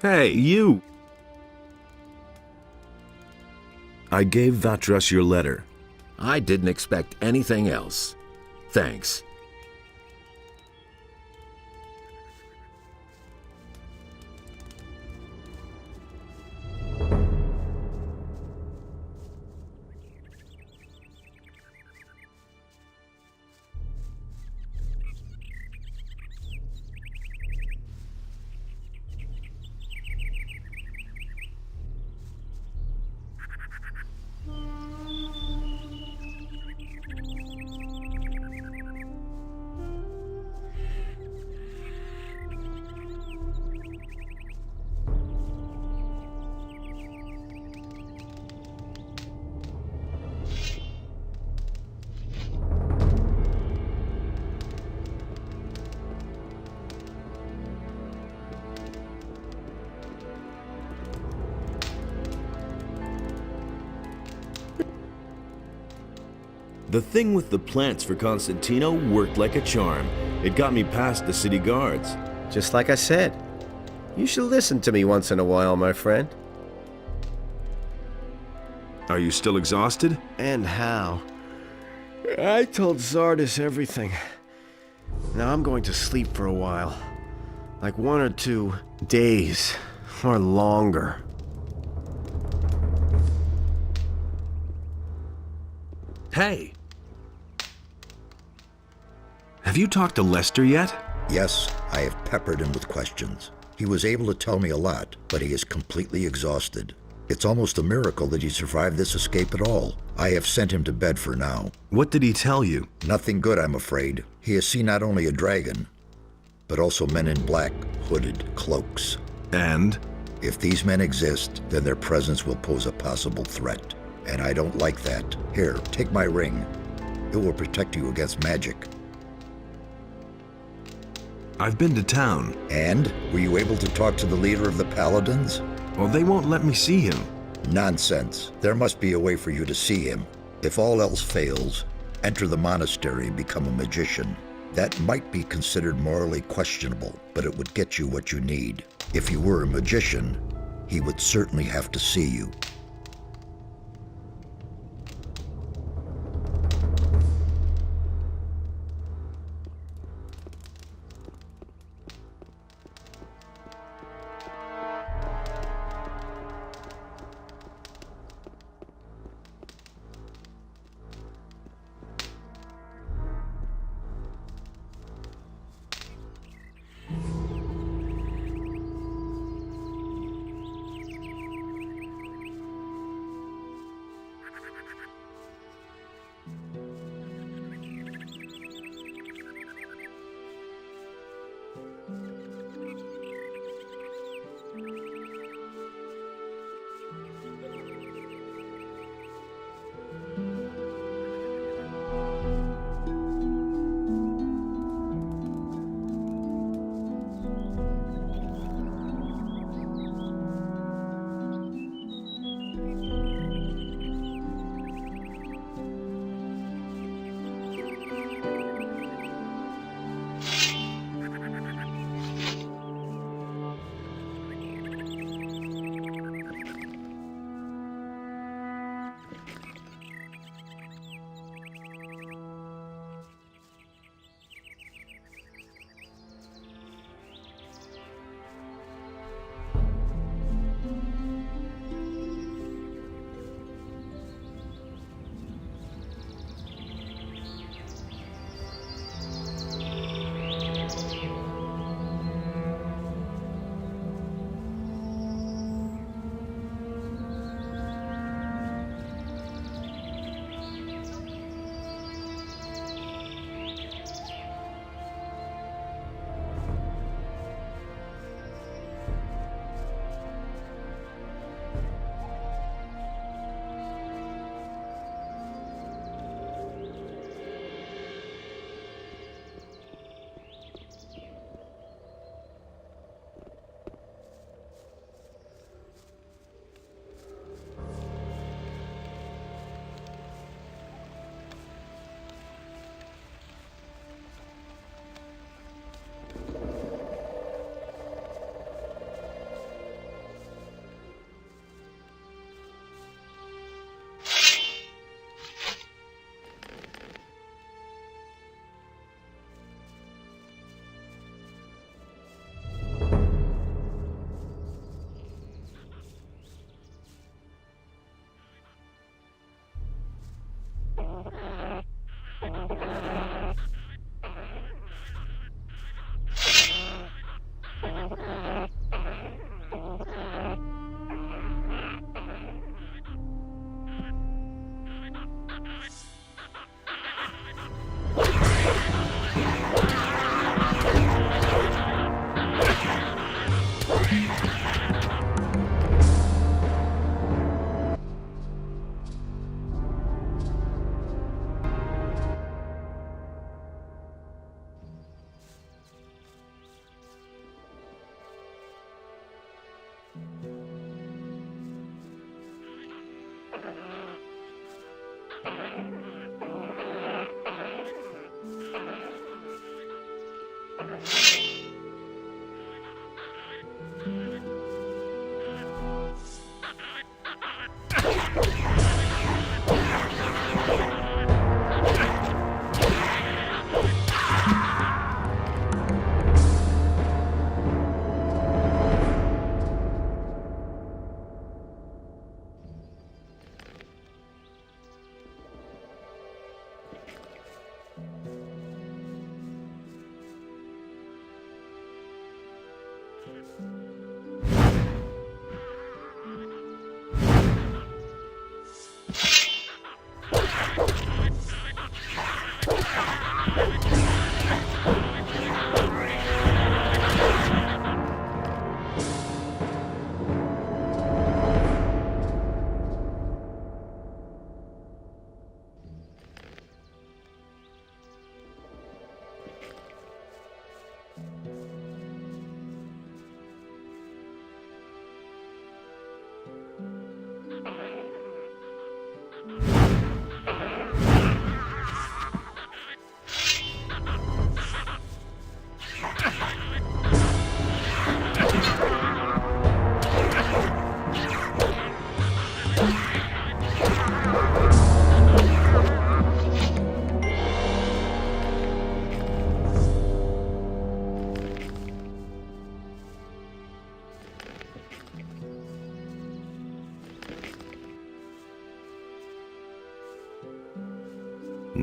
Hey, you! I gave Vatras your letter. I didn't expect anything else. Thanks. The thing with the plants for Constantino worked like a charm. It got me past the city guards. Just like I said, you should listen to me once in a while, my friend. Are you still exhausted? And how? I told Zardis everything. Now I'm going to sleep for a while. Like 1 or 2 days, or longer. Hey! Have you talked to Lester yet? Yes, I have peppered him with questions. He was able to tell me a lot, but he is completely exhausted. It's almost a miracle that he survived this escape at all. I have sent him to bed for now. What did he tell you? Nothing good, I'm afraid. He has seen not only a dragon, but also men in black, hooded cloaks. And? If these men exist, then their presence will pose a possible threat. And I don't like that. Here, take my ring. It will protect you against magic. I've been to town. And? Were you able to talk to the leader of the Paladins? Well, they won't let me see him. Nonsense. There must be a way for you to see him. If all else fails, enter the monastery and become a magician. That might be considered morally questionable, but it would get you what you need. If you were a magician, he would certainly have to see you.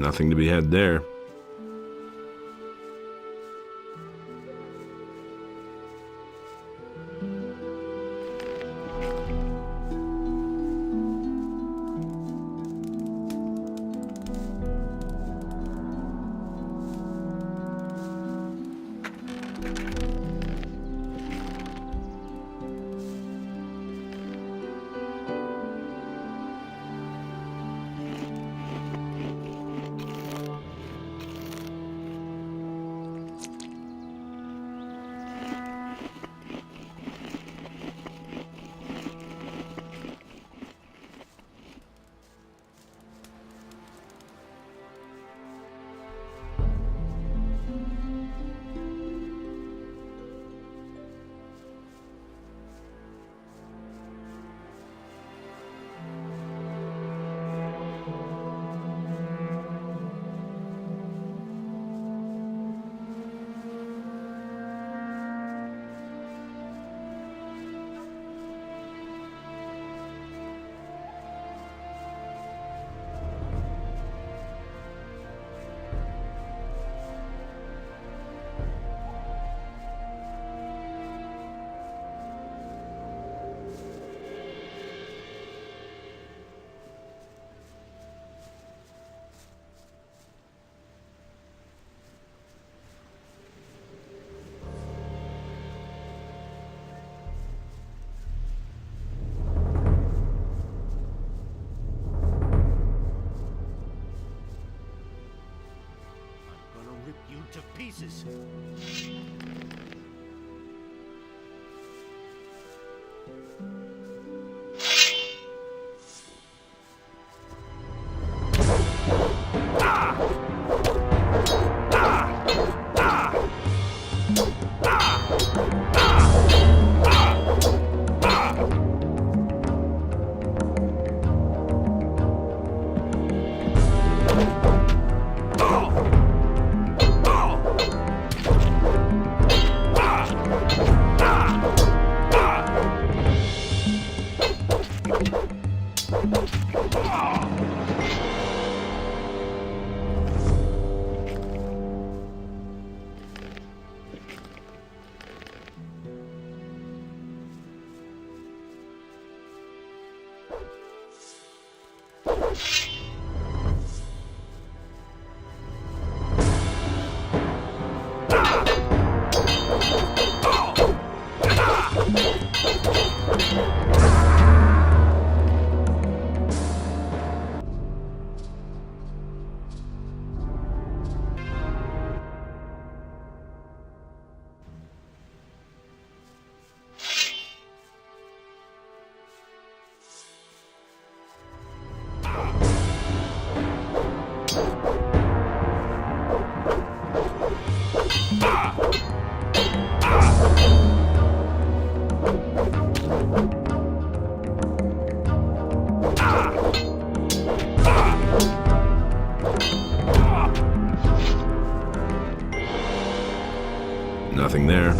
Nothing to be had there. To pieces. Nothing there.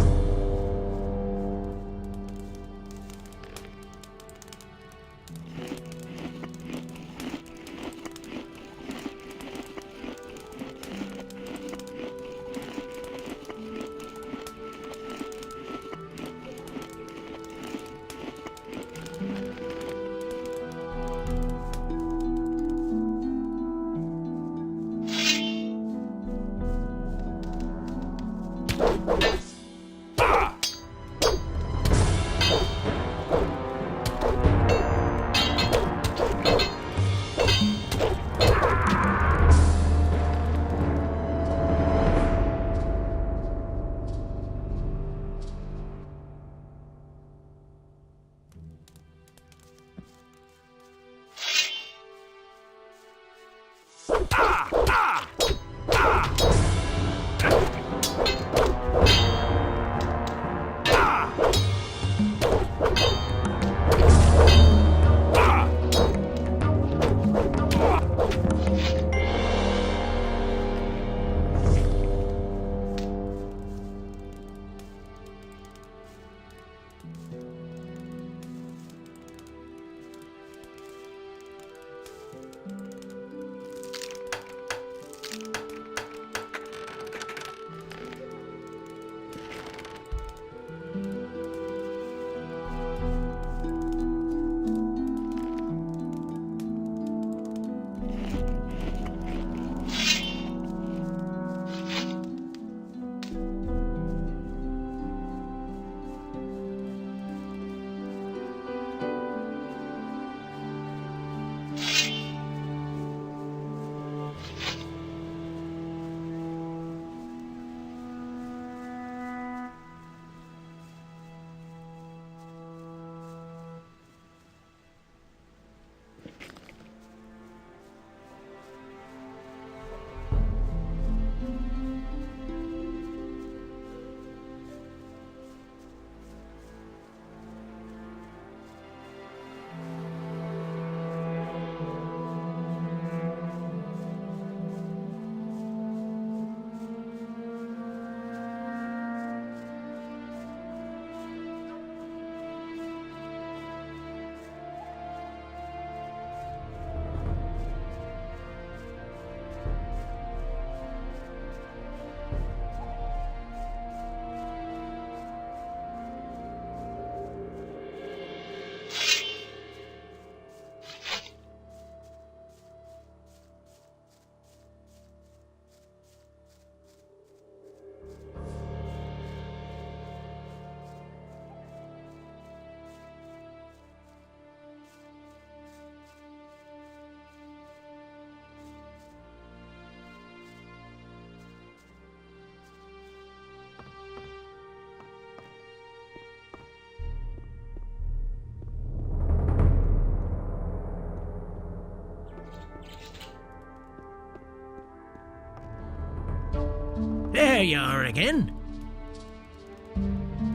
There you are again.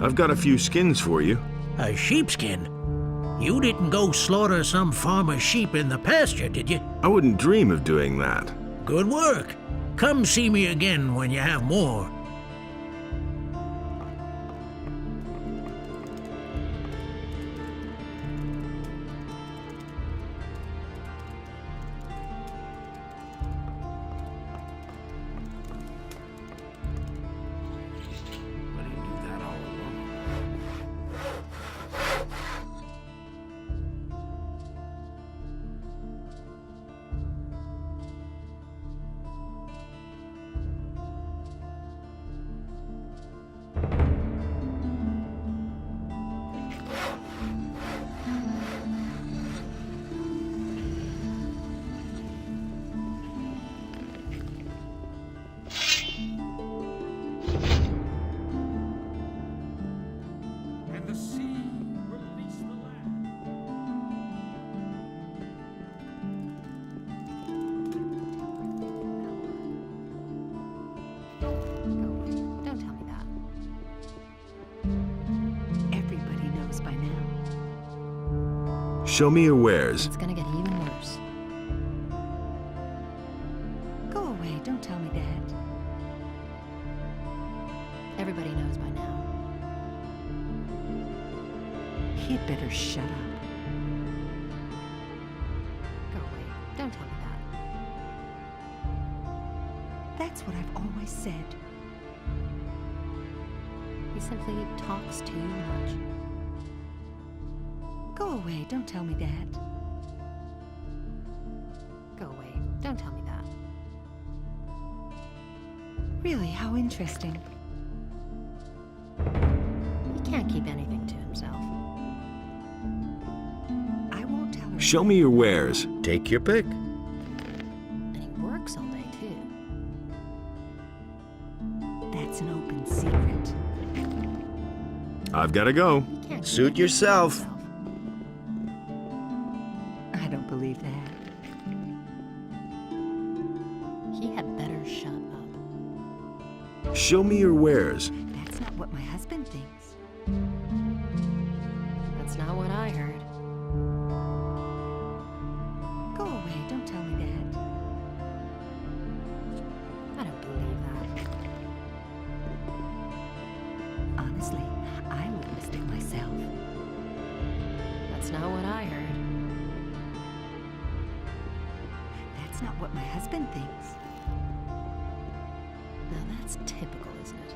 I've got a few skins for you. A sheepskin? You didn't go slaughter some farmer's sheep in the pasture, did you? I wouldn't dream of doing that. Good work. Come see me again when you have more. Show me your wares. It's gonna get even worse. Go away, don't tell me that. Everybody knows by now. He'd better shut up. Go away, don't tell me that. That's what I've always said. He simply talks too much. Go away, don't tell me that. Go away, don't tell me that. Really, how interesting. He can't keep anything to himself. I won't tell her. Show me your wares. Take your pick. And he works all day, too. That's an open secret. I've got to go. He can't keep Suit anything to yourself. himself. I don't believe that. He had better shut up. Show me your wares. That's not what my husband thinks. That's not what I heard. Go away, don't tell me that. I don't believe that. Honestly, I witnessed it myself. That's not what I heard. That's not what my husband thinks. Now that's typical, isn't it?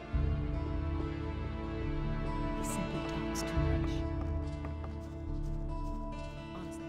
He simply talks too much. Honestly.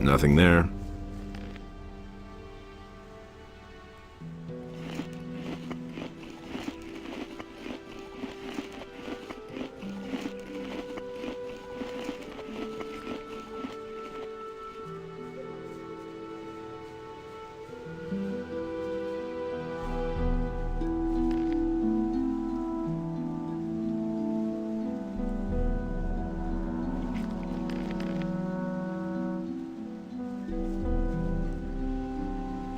Nothing there.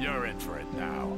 You're in for it now.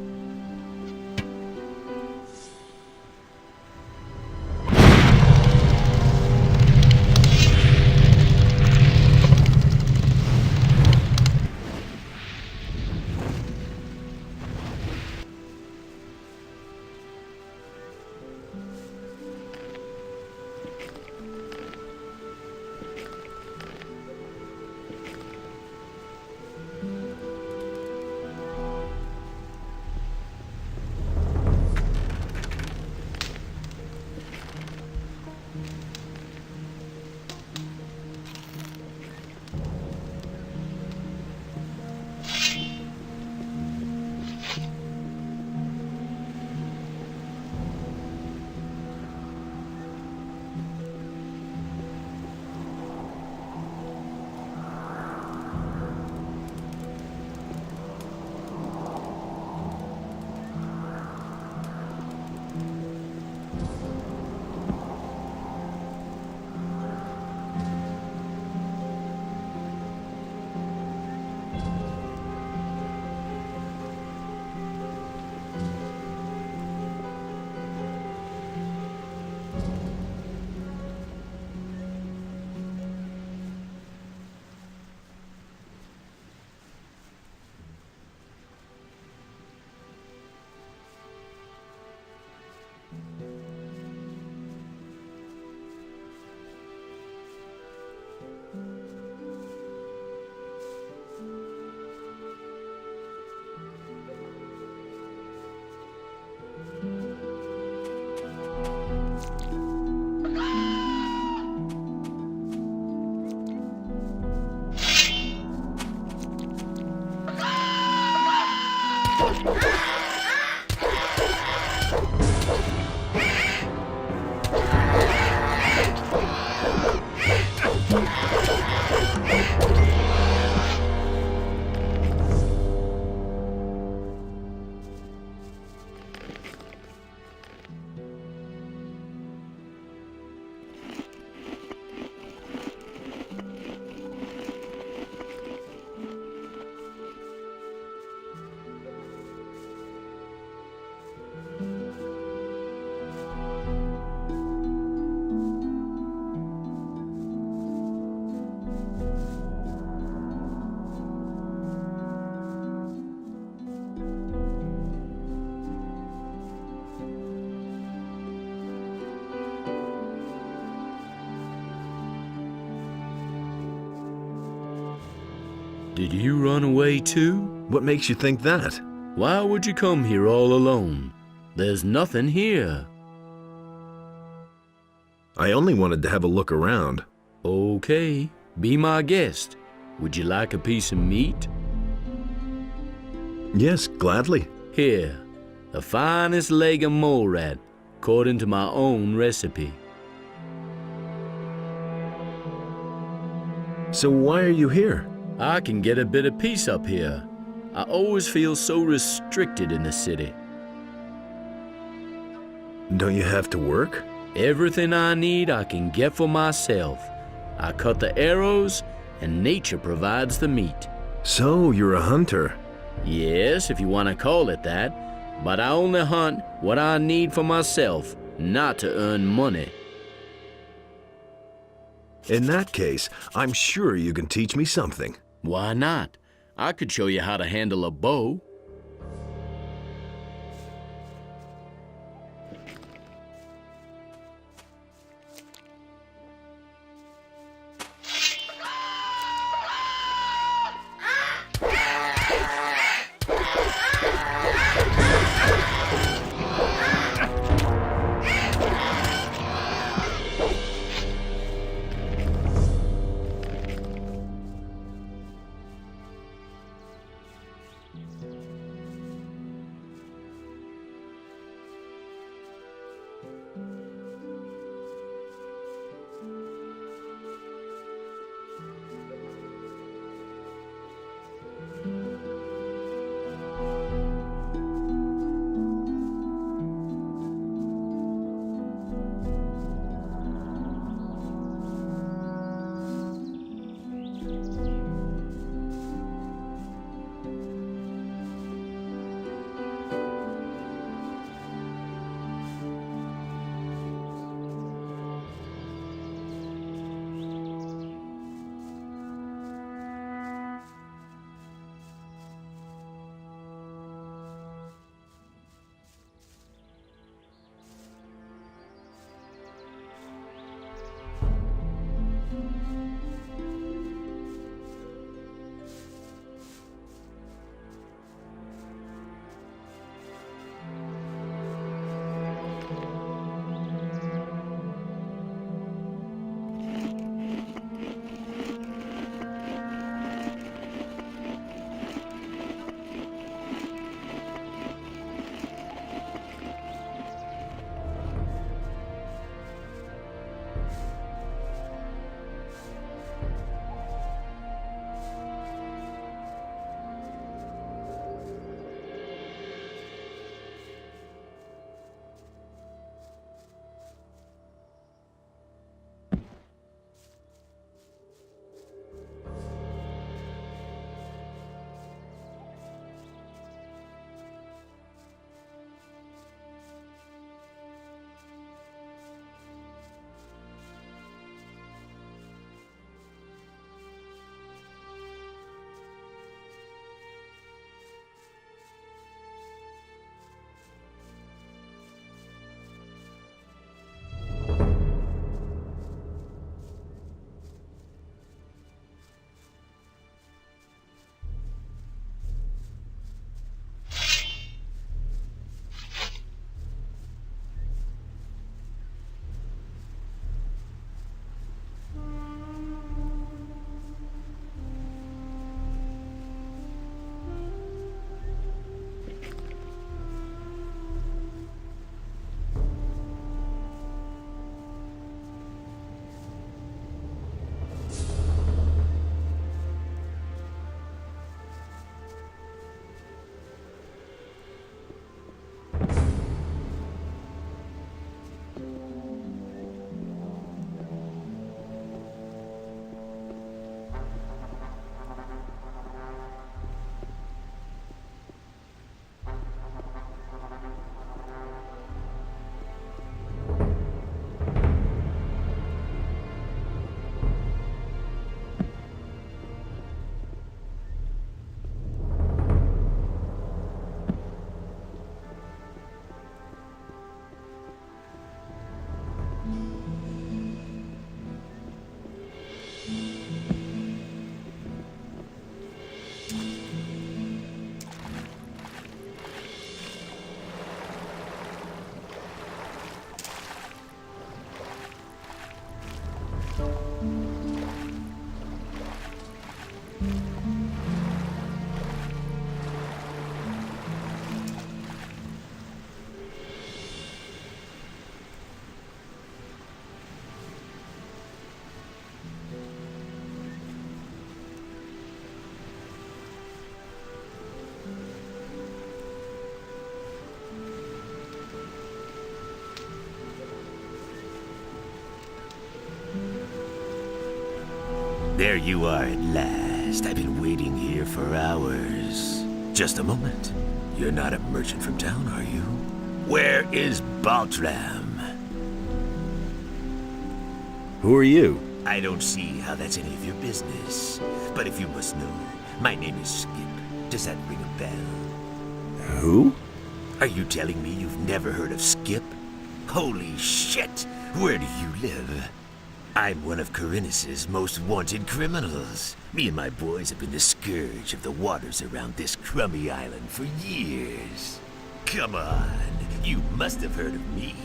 Did you run away too? What makes you think that? Why would you come here all alone? There's nothing here. I only wanted to have a look around. Okay, be my guest. Would you like a piece of meat? Yes, gladly. Here, the finest leg of mole rat, according to my own recipe. So why are you here? I can get a bit of peace up here. I always feel so restricted in the city. Don't you have to work? Everything I need I can get for myself. I cut the arrows and nature provides the meat. So you're a hunter. Yes, if you want to call it that. But I only hunt what I need for myself, not to earn money. In that case, I'm sure you can teach me something. Why not? I could show you how to handle a bow. There you are at last. I've been waiting here for hours. Just a moment. You're not a merchant from town, are you? Where is Baltram? Who are you? I don't see how that's any of your business. But if you must know, my name is Skip. Does that ring a bell? Who? Are you telling me you've never heard of Skip? Holy shit! Where do you live? I'm one of Corinus's most wanted criminals. Me and my boys have been the scourge of the waters around this crummy island for years. Come on, you must have heard of me.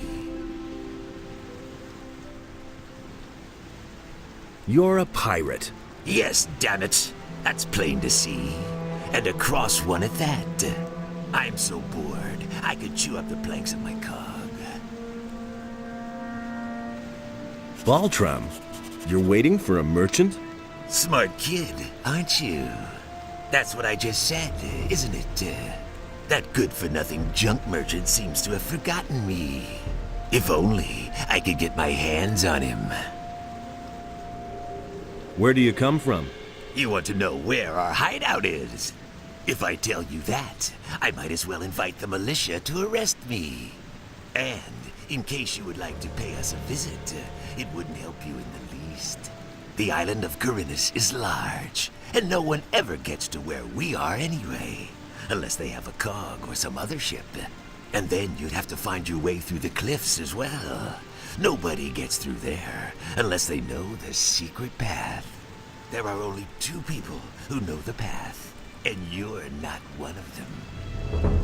You're a pirate. Yes, damn it. That's plain to see. And a cross one at that. I'm so bored, I could chew up the planks of my cog. Baltram, you're waiting for a merchant? Smart kid, aren't you? That's what I just said, isn't it? That good-for-nothing junk merchant seems to have forgotten me. If only I could get my hands on him. Where do you come from? You want to know where our hideout is? If I tell you that, I might as well invite the militia to arrest me. And in case you would like to pay us a visit, it wouldn't help you in the least. The island of Corinus is large, and no one ever gets to where we are anyway, unless they have a cog or some other ship. And then you'd have to find your way through the cliffs as well. Nobody gets through there unless they know the secret path. There are only 2 people who know the path, and you're not one of them.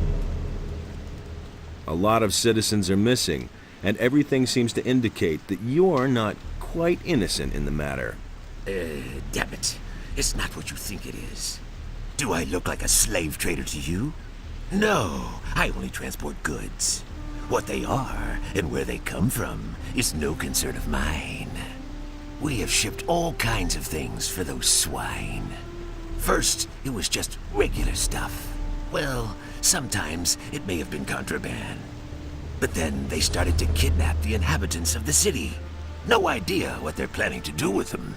A lot of citizens are missing, and everything seems to indicate that you're not quite innocent in the matter. Damn it. It's not what you think it is. Do I look like a slave trader to you? No, I only transport goods. What they are and where they come from is no concern of mine. We have shipped all kinds of things for those swine. First, it was just regular stuff. Well, sometimes it may have been contraband. But then they started to kidnap the inhabitants of the city. No idea what they're planning to do with them.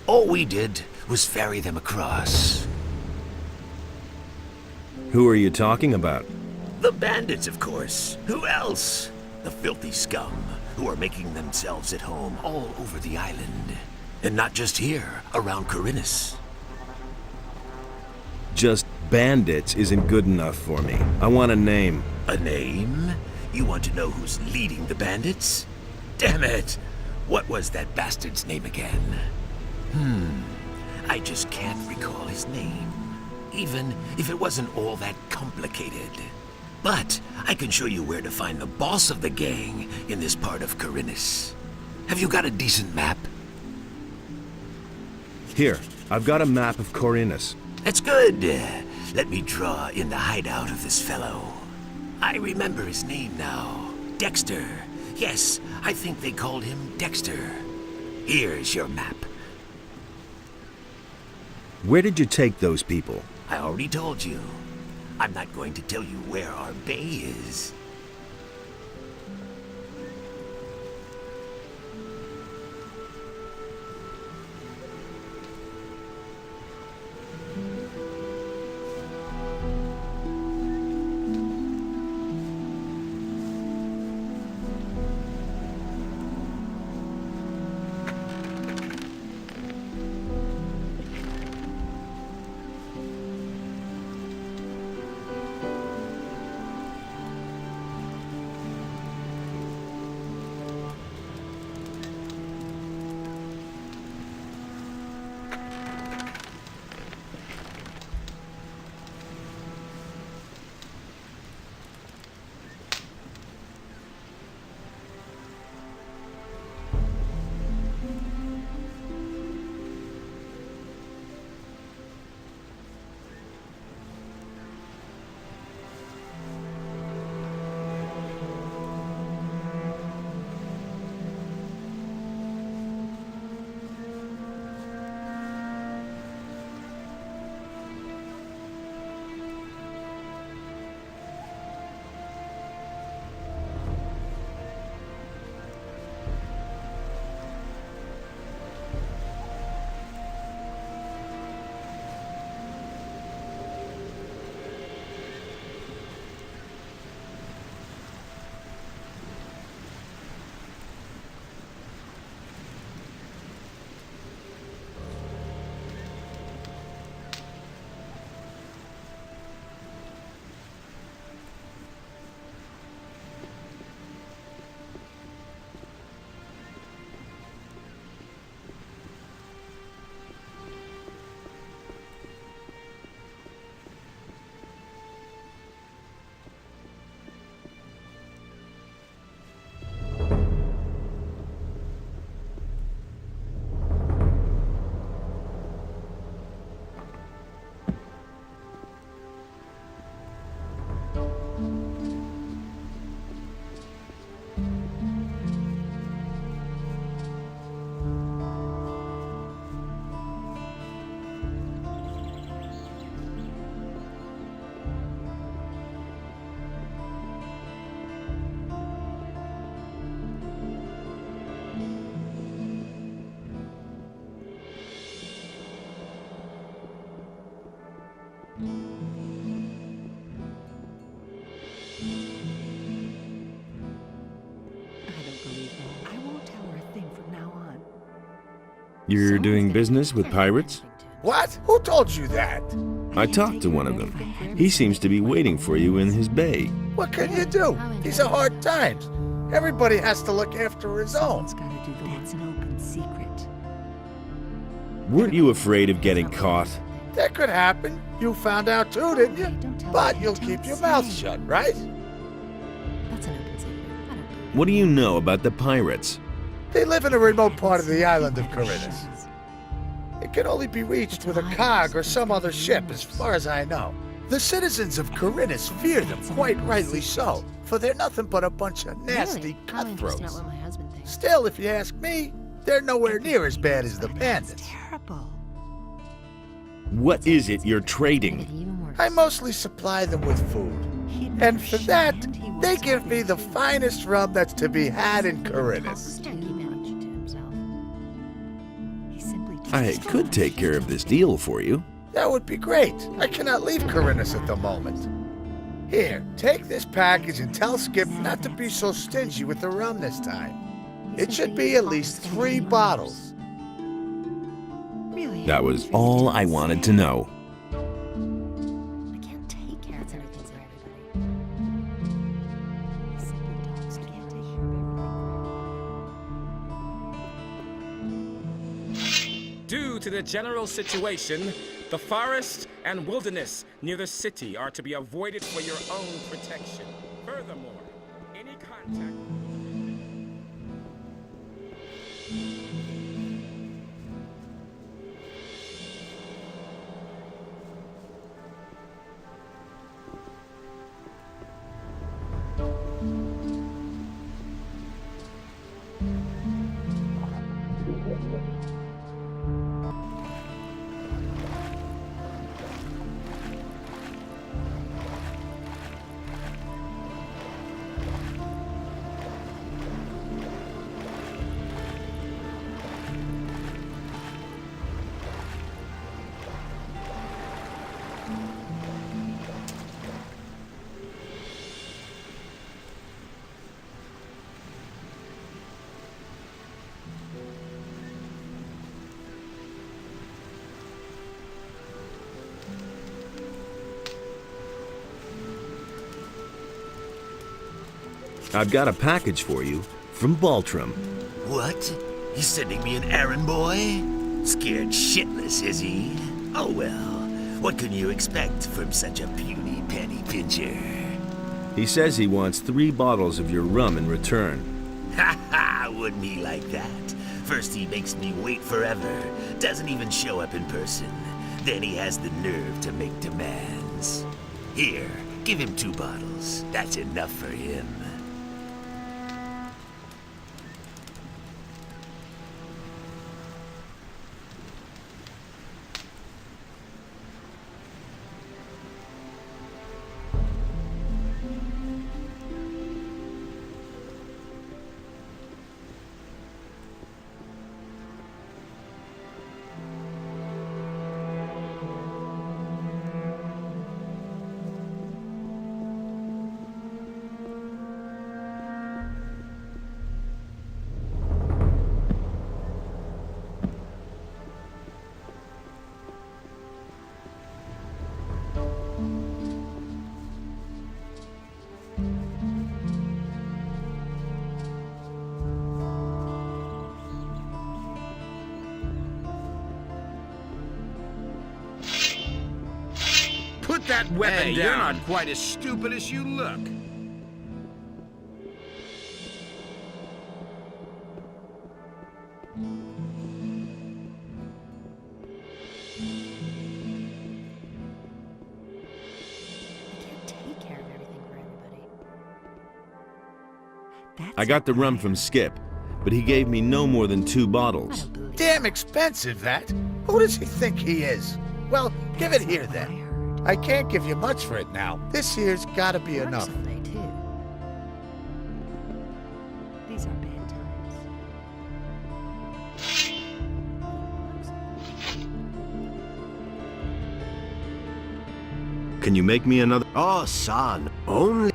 All we did was ferry them across. Who are you talking about? The bandits, of course. Who else? The filthy scum who are making themselves at home all over the island. And not just here, around Corinus. Just bandits isn't good enough for me. I want a name. A name? You want to know who's leading the bandits? Damn it! What was that bastard's name again? I just can't recall his name. Even if it wasn't all that complicated. But I can show you where to find the boss of the gang in this part of Corinus. Have you got a decent map? Here, I've got a map of Corinus. That's good. Let me draw in the hideout of this fellow. I remember his name now. Dexter. Yes, I think they called him Dexter. Here's your map. Where did you take those people? I already told you. I'm not going to tell you where our bay is. I don't believe her. I won't tell her a thing from now on. You're doing business with pirates? What? Who told you that? I talked to one of them. He seems to be waiting for you in his bay. What can you do? These are hard times. Everybody has to look after his own. Someone's gotta do the work. That's an open secret. Weren't you afraid of getting caught? That could happen. You found out too, didn't you? Don't tell But her. you'll Don't keep your say. mouth shut, right? That's an open secret. I don't believe What do you know about the pirates? They live in a remote part of the island of Corinthus. It can only be reached with a cog or some other ship, as far as I know. The citizens of Corinthus fear them, quite rightly so, for they're nothing but a bunch of nasty cutthroats. what my husband thinks. Still, if you ask me, they're nowhere near as bad as the That's bandits. terrible. What is it you're trading? Even worse. I mostly supply them with food. And for that, they give me the finest rum that's to be had in Corinthus. Don't keep anything to himself. He simply I could take care of this deal for you. That would be great. I cannot leave Corinthus at the moment. Here, take this package and tell Skip not to be so stingy with the rum this time. It should be at least 3 bottles. Really? That was all I wanted to know. I can't take care of everything for everybody. He simply talks. I can't take care of everything. Due to the general situation, the forest and wilderness near the city are to be avoided for your own protection. Furthermore, any contact... I've got a package for you from Baltram. What? He's sending me an errand boy? Scared shitless, is he? Oh well, what can you expect from such a puny penny pincher? He says he wants 3 bottles of your rum in return. Ha ha, wouldn't he like that? First he makes me wait forever, doesn't even show up in person. Then he has the nerve to make demands. Here, give him 2 bottles. That's enough for him. Put that weapon down. You're not quite as stupid as you look. I can't take care of everything for everybody. I got the rum from Skip, but he gave me no more than 2 bottles. Damn expensive, that. Who does he think he is? Well, give it here then. I can't give you much for it now. This here's gotta be enough. Someday, too. These are bad times. Can you make me another? Oh, son, only...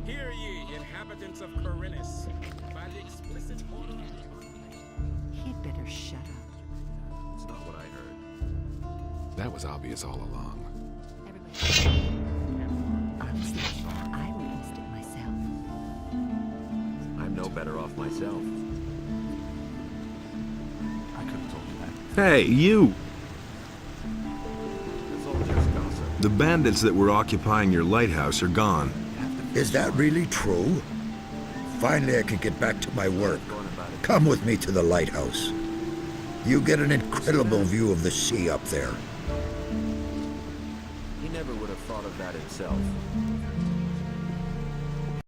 Hear ye, inhabitants of Corinus, by the explicit order. He'd better shut up. That's not what I heard. That was obvious all along. Everybody. Honestly, I witnessed it myself. I'm no better off myself. I could have told you that. Hey, you! It's all just gossip. The bandits that were occupying your lighthouse are gone. Is that really true? Finally, I can get back to my work. Come with me to the lighthouse. You get an incredible view of the sea up there. He never would have thought of that himself.